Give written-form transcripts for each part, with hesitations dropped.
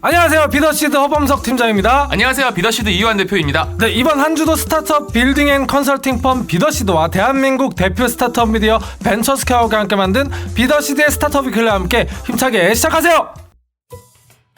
안녕하세요. 비더시드 허범석 팀장입니다. 안녕하세요. 비더시드 이완 대표입니다. 네, 이번 한 주도 스타트업 빌딩 앤 컨설팅 펌 비더시드와 대한민국 대표 스타트업 미디어 벤처스퀘어가 함께 만든 비더시드의 스타트업 위클리와 함께 힘차게 시작하세요.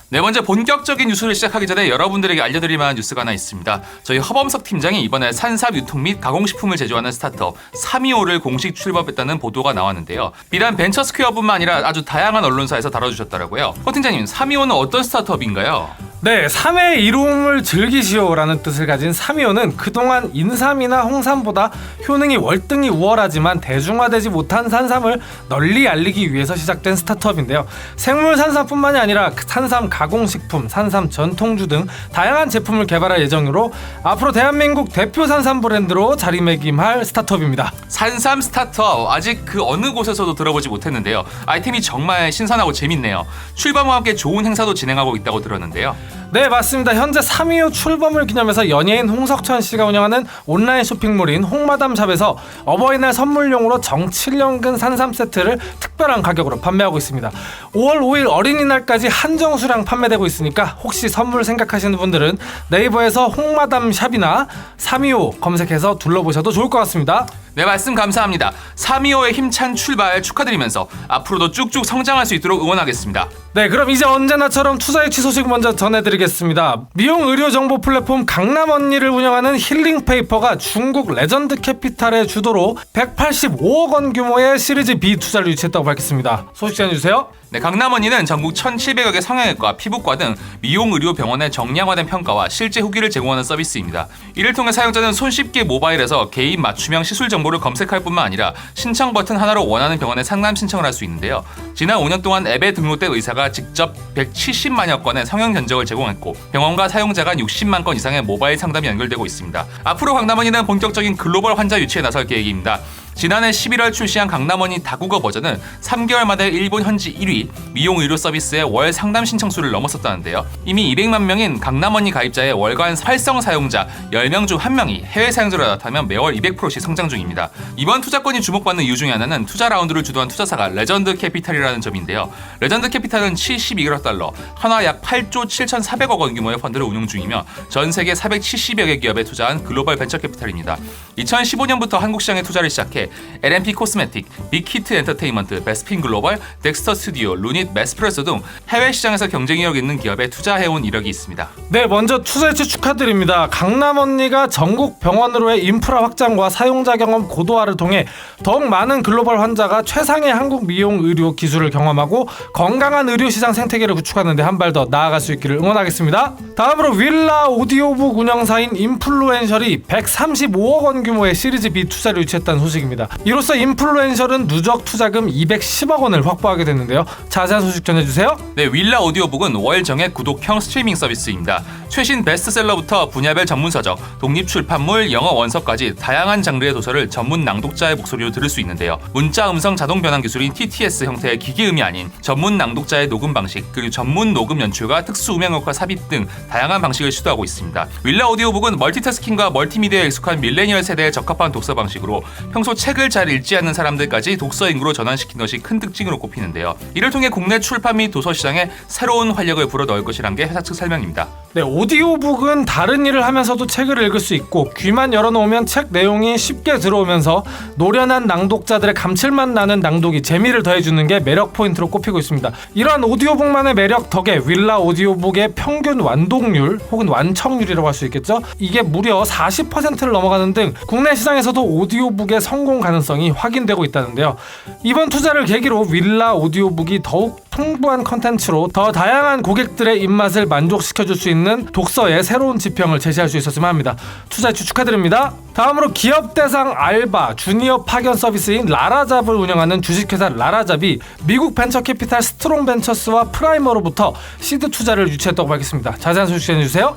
네, 먼저 본격적인 뉴스를 시작하기 전에 여러분들에게 알려드릴 만한 뉴스가 하나 있습니다. 저희 허범석 팀장이 이번에 산삽 유통 및 가공식품을 제조하는 스타트업 325를 공식 출범했다는 보도가 나왔는데요. 비단 벤처스퀘어뿐만 아니라 아주 다양한 언론사에서 다뤄주셨더라고요. 허 팀장님, 325는 어떤 스타트업인가요? 네, 3회 이로움을 즐기시오라는 뜻을 가진 325는 그동안 인삼이나 홍삼보다 효능이 월등히 우월하지만 대중화되지 못한 산삼을 널리 알리기 위해서 시작된 스타트업인데요. 생물 산삼뿐만이 아니라 산삼 가공식품, 산삼 전통주 등 다양한 제품을 개발할 예정으로 앞으로 대한민국 대표 산삼 브랜드로 자리매김할 스타트업입니다. 산삼 스타트업, 아직 그 어느 곳에서도 들어보지 못했는데요. 아이템이 정말 신선하고 재밌네요. 출범과 함께 좋은 행사도 진행하고 있다고 들었는데요. 네, 맞습니다. 현재 325 출범을 기념해서 연예인 홍석천 씨가 운영하는 온라인 쇼핑몰인 홍마담샵에서 어버이날 선물용으로 정칠년근 산삼 세트를 특별한 가격으로 판매하고 있습니다. 5월 5일 어린이날까지 한정 수량 판매되고 있으니까 혹시 선물 생각하시는 분들은 네이버에서 홍마담샵이나 325 검색해서 둘러보셔도 좋을 것 같습니다. 네, 말씀 감사합니다. 325의 힘찬 출발 축하드리면서 앞으로도 쭉쭉 성장할 수 있도록 응원하겠습니다. 네, 그럼 이제 언제나처럼 투자 유치 소식 먼저 전해드리겠습니다. 미용 의료 정보 플랫폼 강남언니를 운영하는 힐링페이퍼가 중국 레전드 캐피탈의 주도로 185억 원 규모의 시리즈 B 투자를 유치했다고 밝혔습니다. 소식 전해주세요. 네, 강남언니는 전국 1,700여 개 성형외과, 피부과 등 미용 의료 병원의 정량화된 평가와 실제 후기를 제공하는 서비스입니다. 이를 통해 사용자는 손쉽게 모바일에서 개인 맞춤형 시술 정보를 검색할 뿐만 아니라 신청 버튼 하나로 원하는 병원에 상담 신청을 할 수 있는데요. 지난 5년 동안 앱에 등록된 의사가 직접 170만여 건의 성형 견적을 제공했고 병원과 사용자 간 60만 건 이상의 모바일 상담이 연결되고 있습니다. 앞으로 강남언니는 본격적인 글로벌 환자 유치에 나설 계획입니다. 지난해 11월 출시한 강남언니 다국어 버전은 3개월 만에 일본 현지 1위, 미용 의료 서비스의 월 상담 신청수를 넘어섰다는데요. 이미 200만 명인 강남언니 가입자의 월간 활성 사용자 10명 중 1명이 해외 사용자로 나타나면 매월 200%씩 성장 중입니다. 이번 투자권이 주목받는 이유 중에 하나는 투자 라운드를 주도한 투자사가 레전드 캐피탈이라는 점인데요. 레전드 캐피탈은 72억 달러, 한화 약 8조 7,400억 원 규모의 펀드를 운용 중이며 전 세계 470여 개 기업에 투자한 글로벌 벤처 캐피탈입니다. 2015년부터 한국 시장에 투자를 시작해 LMP 코스메틱, 빅히트 엔터테인먼트, 베스핀 글로벌, 덱스터 스튜디오, 루닛, 메스프레소 등 해외 시장에서 경쟁력 있는 기업에 투자해온 이력이 있습니다. 네, 먼저 투자 유치 축하드립니다. 강남언니가 전국 병원으로의 인프라 확장과 사용자 경험 고도화를 통해 더욱 많은 글로벌 환자가 최상의 한국 미용 의료 기술을 경험하고 건강한 의료 시장 생태계를 구축하는 데 한 발 더 나아갈 수 있기를 응원하겠습니다. 다음으로 윌라 오디오북 운영사인 인플루엔셜이 135억 원 규모의 시리즈 B 투자를 유치했다는 소식입니다. 이로써 인플루엔셜은 누적 투자금 210억 원을 확보하게 됐는데요. 자세한 소식 전해주세요. 네, 윌라 오디오북은 월 정액 구독형 스트리밍 서비스입니다. 최신 베스트셀러부터 분야별 전문 서적, 독립 출판물, 영어 원서까지 다양한 장르의 도서를 전문 낭독자의 목소리로 들을 수 있는데요. 문자 음성 자동 변환 기술인 TTS 형태의 기계음이 아닌 전문 낭독자의 녹음 방식, 그리고 전문 녹음 연출과 특수 음향 효과 삽입 등 다양한 방식을 시도하고 있습니다. 윌라 오디오북은 멀티태스킹과 멀티미디어에 익숙한 밀레니얼 세대에 적합한 독서 방식으로 평소 책을 잘 읽지 않는 사람들까지 독서 인구로 전환시킨 것이 큰 특징으로 꼽히는데요. 이를 통해 국내 출판 및 도서 시장에 새로운 활력을 불어넣을 것이란 게 회사 측 설명입니다. 네, 오디오북은 다른 일을 하면서도 책을 읽을 수 있고 귀만 열어놓으면 책 내용이 쉽게 들어오면서 노련한 낭독자들의 감칠맛 나는 낭독이 재미를 더해주는 게 매력 포인트로 꼽히고 있습니다. 이러한 오디오북만의 매력 덕에 윌라 오디오북의 평균 완독률 혹은 완청률이라고 할 수 있겠죠? 이게 무려 40%를 넘어가는 등 국내 시장에서도 오디오북의 성공 가능성이 확인되고 있다는데요. 이번 투자를 계기로 윌라 오디오북이 더욱 풍부한 컨텐츠로 더 다양한 고객들의 입맛을 만족시켜줄 수 있는 독서의 새로운 지평을 제시할 수 있었으면 합니다. 투자 유치 축하드립니다. 다음으로 기업 대상 알바 주니어 파견 서비스인 라라잡을 운영하는 주식회사 라라잡이 미국 벤처 캐피탈 스트롱 벤처스와 프라이머로부터 시드 투자를 유치했다고 밝혔습니다. 자세한 소식 전해주세요.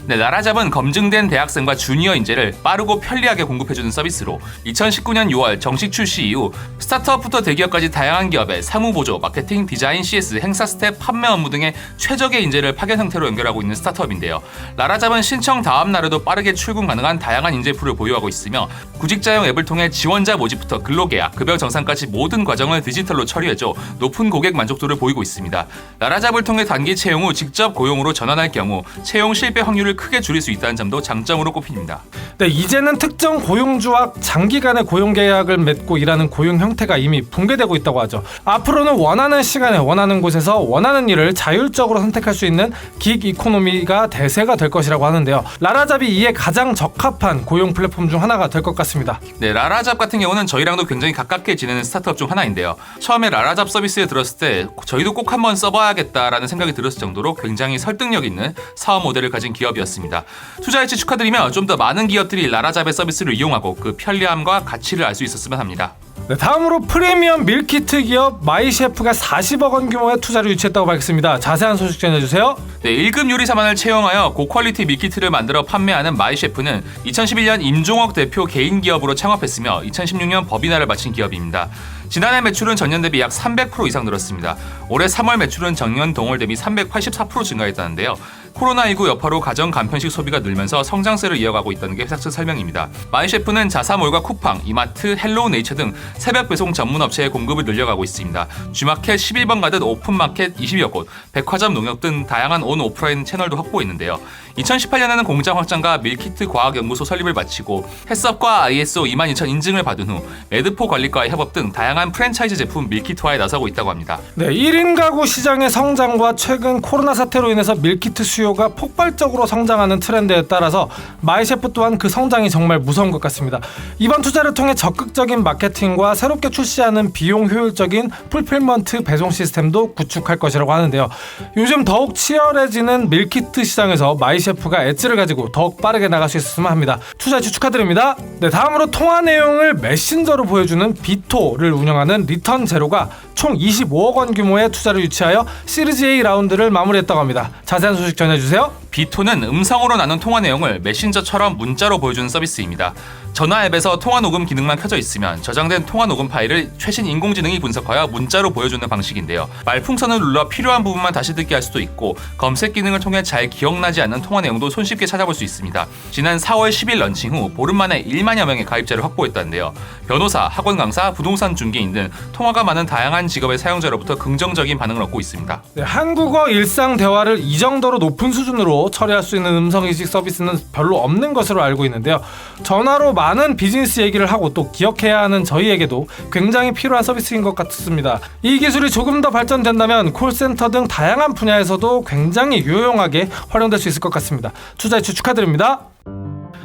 네, 라라잡은 검증된 대학생과 주니어 인재를 빠르고 편리하게 공급해주는 서비스로 2019년 6월 정식 출시 이후 스타트업부터 대기업까지 다양한 기업에 사무보조, 마케팅, 디자인, CS, 행사 스텝, 판매 업무 등의 최적의 인재를 파견 형태로 연결하고 있는 스타트업인데요. 라라잡은 신청 다음 날에도 빠르게 출근 가능한 다양한 인재풀을 보유하고 있으며 구직자용 앱을 통해 지원자 모집부터 근로계약, 급여 정산까지 모든 과정을 디지털로 처리해줘 높은 고객 만족도를 보이고 있습니다. 라라잡을 통해 단기 채용 후 직접 고용으로 전환할 경우 채용 실패 확률을 크게 줄일 수 있다는 점도 장점으로 꼽힙니다. 네, 이제는 특정 고용주와 장기간의 고용 계약을 맺고 일하는 고용 형태가 이미 붕괴되고 있다고 하죠. 앞으로는 원하는 시간에 원하는 곳에서 원하는 일을 자율적으로 선택할 수 있는 긱 이코노미가 대세가 될 것이라고 하는데요. 라라잡이 이에 가장 적합한 고용 플랫폼 중 하나가 될 것 같습니다. 네, 라라잡 같은 경우는 저희랑도 굉장히 가깝게 지내는 스타트업 중 하나인데요. 처음에 라라잡 서비스에 들었을 때 저희도 꼭 한번 써봐야겠다라는 생각이 들었을 정도로 굉장히 설득력 있는 사업 모델을 가진 기업이었습니다. 투자일치 축하드리며 좀 더 많은 기업들이 라라잡의 서비스를 이용하고 그 편리함과 가치를 알 수 있었으면 합니다. 네, 다음으로 프리미엄 밀키트 기업 마이셰프가 40억 원 규모의 투자를 유치했다고 밝혔습니다. 자세한 소식 전해주세요. 네, 1급 요리사만을 채용하여 고퀄리티 밀키트를 만들어 판매하는 마이셰프는 2011년 임종옥 대표 개인 기업으로 창업했으며 2016년 법인화를 마친 기업입니다. 지난해 매출은 전년 대비 약 300% 이상 늘었습니다. 올해 3월 매출은 전년 동월 대비 384% 증가했다는데요. 코로나19 여파로 가정 간편식 소비가 늘면서 성장세를 이어가고 있다는 게 회사 측 설명입니다. 마이셰프는 자사몰과 쿠팡, 이마트, 헬로우 네이처 등 새벽 배송 전문 업체의 공급을 늘려가고 있습니다. G마켓 11번 가듯 오픈마켓 20여 곳, 백화점, 농협 등 다양한 온 오프라인 채널도 확보했는데요. 2018년에는 공장 확장과 밀키트 과학연구소 설립을 마치고 햇섭과 ISO 22000 인증을 받은 후 매드포 관리과의 협업 등 다양한 프랜차이즈 제품 밀키트화에 나서고 있다고 합니다. 네, 1인 가구 시장의 성장과 최근 코로나 사태로 인해서 밀키트 수요가 폭발적으로 성장하는 트렌드에 따라서 마이셰프 또한 그 성장이 정말 무서운 것 같습니다. 이번 투자를 통해 적극적인 마케팅과 새롭게 출시하는 비용 효율적인 풀필먼트 배송 시스템도 구축할 것이라고 하는데요. 요즘 더욱 치열해지는 밀키트 시장에서 마이셰프가 엣지를 가지고 더욱 빠르게 나갈 수 있었으면 합니다. 투자 유치 축하드립니다. 네, 다음으로 통화 내용을 메신저로 보여주는 비토를 운영하는 리턴 제로가 총 25억 원 규모의 투자를 유치하여 시리즈 A 라운드를 마무리했다고 합니다. 자세한 소식 전해주세요. 비토는 음성으로 나눈 통화 내용을 메신저처럼 문자로 보여주는 서비스입니다. 전화 앱에서 통화 녹음 기능만 켜져 있으면 저장된 통화 녹음 파일을 최신 인공지능이 분석하여 문자로 보여주는 방식인데요. 말풍선을 눌러 필요한 부분만 다시 듣게 할 수도 있고 검색 기능을 통해 잘 기억나지 않는 통화 내용도 손쉽게 찾아볼 수 있습니다. 지난 4월 10일 런칭 후 보름 만에 1만여 명의 가입자를 확보했다는데요. 변호사, 학원 강사, 부동산 중개인 등 통화가 많은 다양한 직업의 사용자로부터 긍정적인 반응을 얻고 있습니다. 네, 한국어 일상 대화를 이 정도로 높은 수준으로 처리할 수 있는 음성인식 서비스는 별로 없는 것으로 알고 있는데요. 전화로 많은 비즈니스 얘기를 하고 또 기억해야 하는 저희에게도 굉장히 필요한 서비스인 것 같습니다. 이 기술이 조금 더 발전된다면 콜센터 등 다양한 분야에서도 굉장히 유용하게 활용될 수 있을 것 같습니다. 투자 유치 축하드립니다.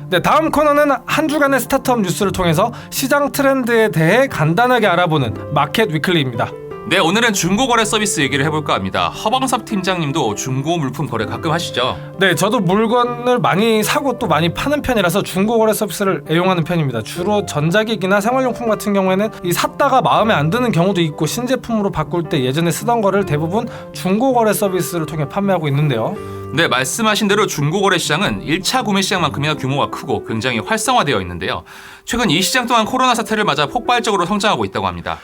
네, 다음 코너는 한 주간의 스타트업 뉴스를 통해서 시장 트렌드에 대해 간단하게 알아보는 마켓 위클리입니다. 네, 오늘은 중고거래 서비스 얘기를 해볼까 합니다. 허방섭 팀장님도 중고 물품 거래 가끔 하시죠? 네, 저도 물건을 많이 사고 또 많이 파는 편이라서 중고거래 서비스를 애용하는 편입니다. 주로 전자기기나 생활용품 같은 경우에는 이 샀다가 마음에 안 드는 경우도 있고 신제품으로 바꿀 때 예전에 쓰던 거를 대부분 중고거래 서비스를 통해 판매하고 있는데요. 네, 말씀하신 대로 중고거래 시장은 1차 구매 시장만큼이나 규모가 크고 굉장히 활성화되어 있는데요. 최근 이 시장 또한 코로나 사태를 맞아 폭발적으로 성장하고 있다고 합니다.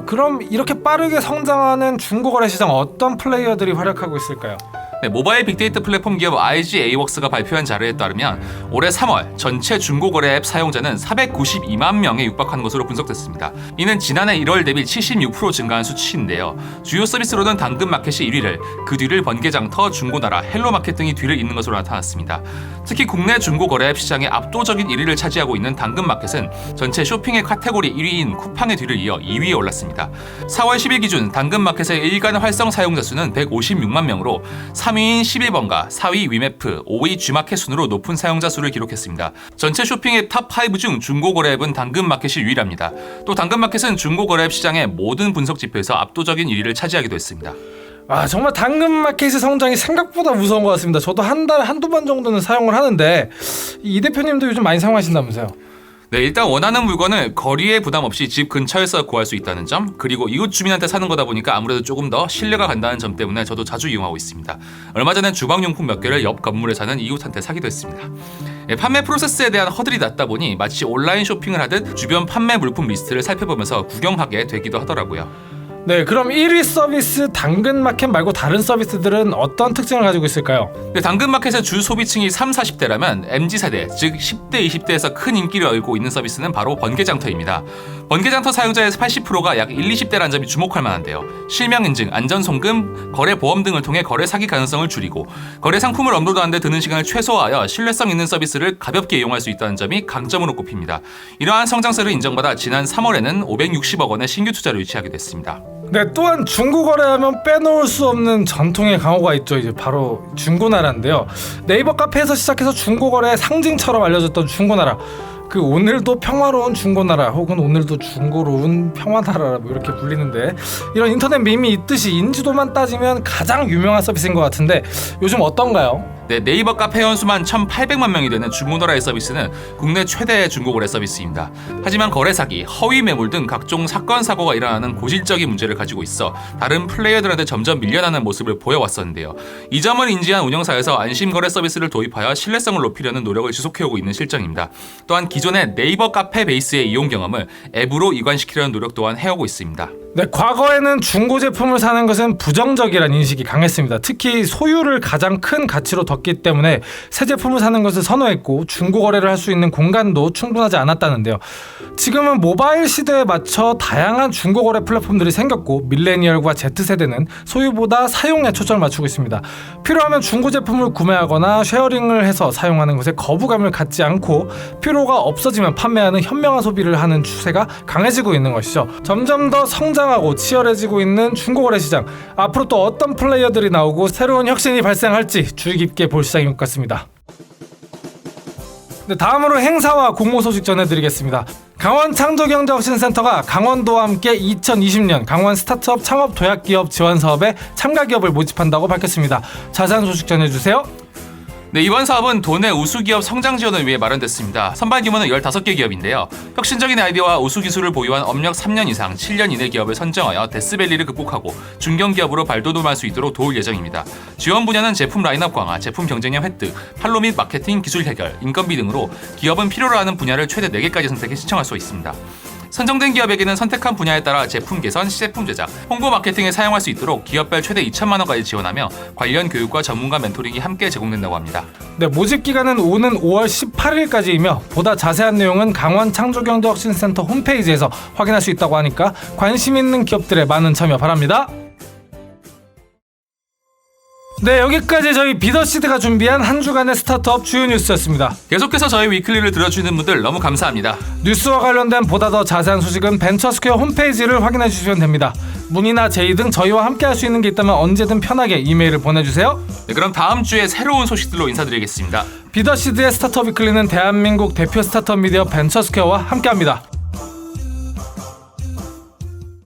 그럼 이렇게 빠르게 성장하는 중고거래 시장 어떤 플레이어들이 활약하고 있을까요? 네, 모바일 빅데이터 플랫폼 기업 IGA웍스가 발표한 자료에 따르면 올해 3월 전체 중고거래 앱 사용자는 492만 명에 육박하는 것으로 분석됐습니다. 이는 지난해 1월 대비 76% 증가한 수치인데요. 주요 서비스로는 당근마켓이 1위를, 그 뒤를 번개장터, 중고나라, 헬로마켓 등이 뒤를 잇는 것으로 나타났습니다. 특히 국내 중고거래 앱 시장의 압도적인 1위를 차지하고 있는 당근마켓은 전체 쇼핑의 카테고리 1위인 쿠팡의 뒤를 이어 2위에 올랐습니다. 4월 10일 기준 당근마켓의 일간 활성 사용자 수는 156만 명으로 3위인 11번가, 4위 위메프, 5위 G마켓 순으로 높은 사용자 수를 기록했습니다. 전체 쇼핑의 탑5 중 중고거래 앱은 당근마켓이 유일합니다. 또 당근마켓은 중고거래 앱 시장의 모든 분석 지표에서 압도적인 1위를 차지하기도 했습니다. 정말 당근마켓의 성장이 생각보다 무서운 것 같습니다. 저도 한 달에 한두 번 정도는 사용을 하는데 이 대표님도 요즘 많이 사용하신다면서요? 네, 일단 원하는 물건을 거리에 부담 없이 집 근처에서 구할 수 있다는 점, 그리고 이웃 주민한테 사는 거다 보니까 아무래도 조금 더 신뢰가 간다는 점 때문에 저도 자주 이용하고 있습니다. 얼마 전엔 주방용품 몇 개를 옆 건물에 사는 이웃한테 사기도 했습니다. 네, 판매 프로세스에 대한 허들이 낮다 보니 마치 온라인 쇼핑을 하듯 주변 판매 물품 리스트를 살펴보면서 구경하게 되기도 하더라고요. 네, 그럼 1위 서비스 당근마켓 말고 다른 서비스들은 어떤 특징을 가지고 있을까요? 네, 당근마켓의 주 소비층이 3, 40대라면 MZ세대, 즉 10대, 20대에서 큰 인기를 얻고 있는 서비스는 바로 번개장터입니다. 번개장터 사용자의 80%가 약 1, 20대라는 점이 주목할 만한데요. 실명 인증, 안전 송금, 거래 보험 등을 통해 거래 사기 가능성을 줄이고 거래 상품을 업로드하는 데 드는 시간을 최소화하여 신뢰성 있는 서비스를 가볍게 이용할 수 있다는 점이 강점으로 꼽힙니다. 이러한 성장세를 인정받아 지난 3월에는 560억 원의 신규 투자를 유치하게 됐습니다. 네, 또한 중고거래하면 빼놓을 수 없는 전통의 강호가 있죠. 이제 바로 중고나라인데요. 네이버 카페에서 시작해서 중고거래의 상징처럼 알려졌던 중고나라. 그 오늘도 평화로운 중고나라 혹은 오늘도 중고로운 평화나라 뭐 이렇게 불리는데, 이런 인터넷 밈이 있듯이 인지도만 따지면 가장 유명한 서비스인 것 같은데 요즘 어떤가요? 네, 네이버 카페 회원수만 1,800만 명이 되는 중고나라의 서비스는 국내 최대의 중고거래 서비스입니다. 하지만 거래 사기, 허위 매물 등 각종 사건 사고가 일어나는 고질적인 문제를 가지고 있어 다른 플레이어들한테 점점 밀려나는 모습을 보여왔었는데요. 이 점을 인지한 운영사에서 안심 거래 서비스를 도입하여 신뢰성을 높이려는 노력을 지속해오고 있는 실정입니다. 또한 기존의 네이버 카페 베이스의 이용 경험을 앱으로 이관시키려는 노력 또한 해오고 있습니다. 네, 과거에는 중고 제품을 사는 것은 부정적이라는 인식이 강했습니다. 특히 소유를 가장 큰 가치로 뒀기 때문에 새 제품을 사는 것을 선호했고 중고 거래를 할 수 있는 공간도 충분하지 않았다는데요. 지금은 모바일 시대에 맞춰 다양한 중고 거래 플랫폼들이 생겼고 밀레니얼과 Z세대는 소유보다 사용에 초점을 맞추고 있습니다. 필요하면 중고 제품을 구매하거나 쉐어링을 해서 사용하는 것에 거부감을 갖지 않고 필요가 없어지면 판매하는 현명한 소비를 하는 추세가 강해지고 있는 것이죠. 점점 더 성장하고 치열해지고 있는 중고거래 시장, 앞으로 또 어떤 플레이어들이 나오고 새로운 혁신이 발생할지 주의 깊게 볼 시장인 것 같습니다. 네, 다음으로 행사와 공모 소식 전해드리겠습니다. 강원창조경제혁신센터가 강원도와 함께 2020년 강원 스타트업 창업 도약기업 지원 사업에 참가 기업을 모집한다고 밝혔습니다. 자세한 소식 전해주세요. 네, 이번 사업은 도내 우수기업 성장 지원을 위해 마련됐습니다. 선발 규모는 15개 기업인데요. 혁신적인 아이디어와 우수 기술을 보유한 업력 3년 이상, 7년 이내 기업을 선정하여 데스밸리를 극복하고 중견기업으로 발돋움할 수 있도록 도울 예정입니다. 지원 분야는 제품 라인업 강화, 제품 경쟁력 획득, 판로 및 마케팅 기술 해결, 인건비 등으로 기업은 필요로 하는 분야를 최대 4개까지 선택해 신청할 수 있습니다. 선정된 기업에게는 선택한 분야에 따라 제품 개선, 시제품 제작, 홍보 마케팅에 사용할 수 있도록 기업별 최대 2천만 원까지 지원하며 관련 교육과 전문가 멘토링이 함께 제공된다고 합니다. 네, 모집 기간은 오는 5월 18일까지이며 보다 자세한 내용은 강원창조경제혁신센터 홈페이지에서 확인할 수 있다고 하니까 관심 있는 기업들의 많은 참여 바랍니다. 네, 여기까지 저희 비더시드가 준비한 한 주간의 스타트업 주요 뉴스였습니다. 계속해서 저희 위클리를 들어주시는 분들 너무 감사합니다. 뉴스와 관련된 보다 더 자세한 소식은 벤처스퀘어 홈페이지를 확인해 주시면 됩니다. 문의나 제의 등 저희와 함께 할 수 있는 게 있다면 언제든 편하게 이메일을 보내주세요. 네, 그럼 다음 주에 새로운 소식들로 인사드리겠습니다. 비더시드의 스타트업 위클리는 대한민국 대표 스타트업 미디어 벤처스퀘어와 함께합니다.